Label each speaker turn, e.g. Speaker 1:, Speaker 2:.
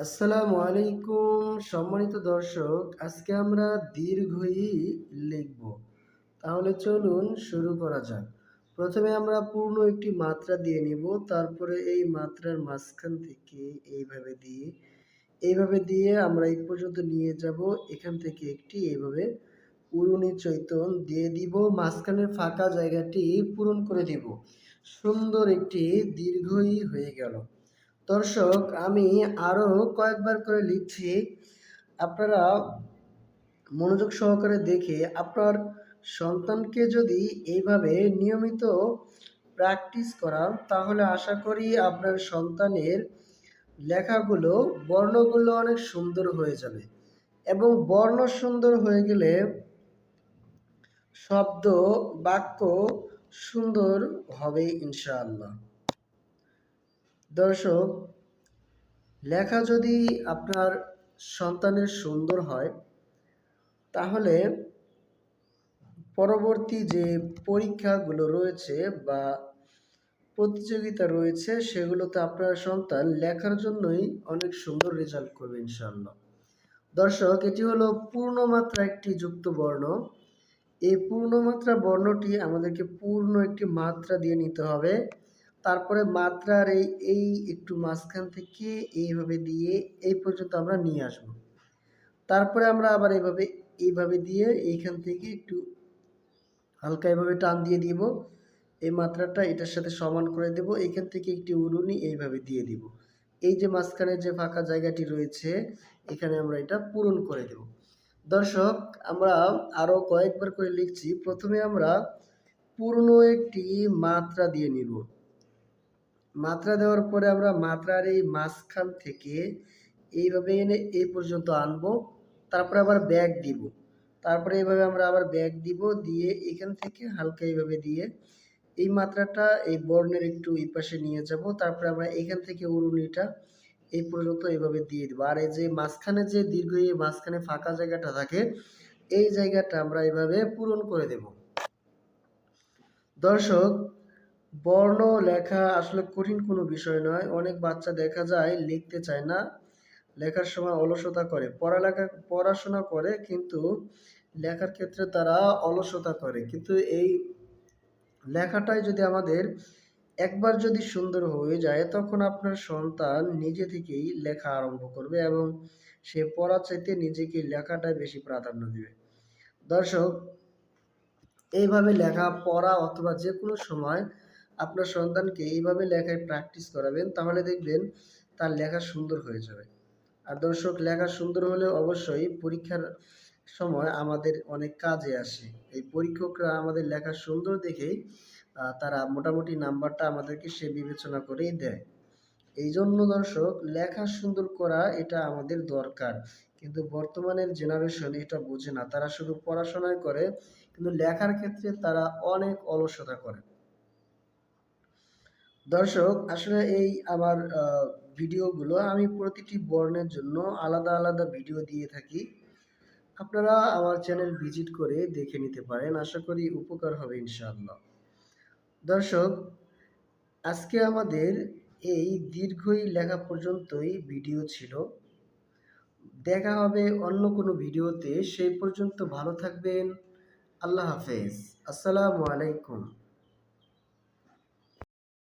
Speaker 1: আসসালামু আলাইকুম সম্মানিত দর্শক, আজকে আমরা দীর্ঘ ই লিখব। তাহলে চলুন শুরু করা যাক। প্রথমে আমরা পূর্ণ একটি মাত্রা দিয়ে নিব, তারপরে এই মাত্রার মাঝখান থেকে এইভাবে দিয়ে আমরা এই পর্যন্ত নিয়ে যাব। এখান থেকে একটি এইভাবে উরুনি চৈতন দিয়ে দিব, মাঝখানের ফাঁকা জায়গাটি পূরণ করে দিব। সুন্দর একটি দীর্ঘ ই হয়ে গেল। দর্শক, আমি আরও কয়েকবার করে লিখছি, আপনারা মনোযোগ সহকারে দেখে আপনার সন্তানকে যদি এইভাবে নিয়মিত প্র্যাকটিস করান, তাহলে আশা করি আপনার সন্তানের লেখাগুলো, বর্ণগুলো অনেক সুন্দর হয়ে যাবে। এবং বর্ণ সুন্দর হয়ে গেলে শব্দ, বাক্য সুন্দর হবে ইনশাআল্লাহ। দর্শক, লেখা যদি আপনার সন্তানের সুন্দর হয়, তাহলে পরবর্তী যে পরীক্ষাগুলো রয়েছে বা প্রতিযোগিতা রয়েছে, সেগুলোতে আপনার সন্তান লেখার জন্যই অনেক সুন্দর রেজাল্ট করবে ইনশাআল্লাহ। দর্শক, এটি হলো পূর্ণমাত্রা একটি যুক্ত বর্ণ। এই পূর্ণমাত্রা বর্ণটি আমাদেরকে পূর্ণ একটি মাত্রা দিয়ে নিতে হবে। তারপরে মাত্রার এই একটু মাঝখান থেকে এইভাবে দিয়ে এই পর্যন্ত আমরা নিয়ে আসব। তারপরে আমরা আবার এইভাবে দিয়ে এইখান থেকে একটু হালকা এভাবে টান দিয়ে দিব। এই মাত্রাটা এটার সাথে সমান করে দেব। এখান থেকে একটি উরুনি এইভাবে দিয়ে দিব। এই যে মাঝখানে যে ফাঁকা জায়গাটি রয়েছে, এখানে আমরা এটা পূরণ করে দেব। দর্শক, আমরা আরও কয়েকবার করে লিখছি। প্রথমে আমরা পূর্ণ একটি মাত্রা দিয়ে নিব। মাত্রা দেওয়ার পরে আমরা মাত্রার এই মাঝখান থেকে এইভাবে এনে এই পর্যন্ত আনবো। তারপরে আবার ব্যাক দিব। তারপরে এইভাবে আমরা আবার ব্যাক দিব, দিয়ে এখান থেকে হালকা এইভাবে দিয়ে এই মাত্রাটা এই বর্ণের একটু এই পাশে নিয়ে যাব। তারপরে আমরা এখান থেকে উরুনিটা এই পর্যন্ত এইভাবে দিয়ে দিব। আর এই যে মাঝখানে যে দীর্ঘ এই মাঝখানে ফাঁকা জায়গাটা থাকে, এই জায়গাটা আমরা এইভাবে পূরণ করে দেব। দর্শক, বর্ণ লেখা আসলে কঠিন কোনো বিষয় নয়। অনেক বাচ্চা দেখা যায় লিখতে চায় না, লেখার সময় অলসতা করে, পড়াশোনা করে কিন্তু লেখার ক্ষেত্রে তারা অলসতা করে। কিন্তু এই লেখাটাই যদি আমাদের একবার যদি সুন্দর হয়ে যায়, তখন আপনার সন্তান নিজে থেকেই লেখা আরম্ভ করবে এবং সে পড়ার চাইতে নিজেকে লেখাটাই বেশি প্রাধান্য দিবে। দর্শক, এইভাবে লেখা পড়া অথবা যে কোনো সময় আপনার সন্তানকে এইভাবে লেখায় প্র্যাকটিস করাবেন, তাহলে দেখবেন তার লেখা সুন্দর হয়ে যাবে। আর দর্শক, লেখা সুন্দর হলে অবশ্যই পরীক্ষার সময় আমাদের অনেক কাজে আসে। এই পরীক্ষকরা আমাদের লেখা সুন্দর দেখেই তারা মোটামুটি নাম্বারটা আমাদেরকে সে বিবেচনা করেই দেয়। এই জন্য দর্শক, লেখা সুন্দর করা এটা আমাদের দরকার। কিন্তু বর্তমানের জেনারেশন এটা বোঝে না, তারা শুধু পড়াশোনায় করে কিন্তু লেখার ক্ষেত্রে তারা অনেক অলসতা করে। দর্শক, আসলে এই আমার ভিডিওগুলো আমি প্রতিটি বর্ণের জন্য আলাদা আলাদা ভিডিও দিয়ে থাকি। আপনারা আমার চ্যানেল ভিজিট করে দেখে নিতে পারেন, আশা করি উপকার হবে ইনশাআল্লাহ। দর্শক, আজকে আমাদের এই দীর্ঘই লেখা পর্যন্তই ভিডিও ছিল। দেখা হবে অন্য কোনো ভিডিওতে। সেই পর্যন্ত ভালো থাকবেন। আল্লাহ হাফেজ। আসসালামু আলাইকুম।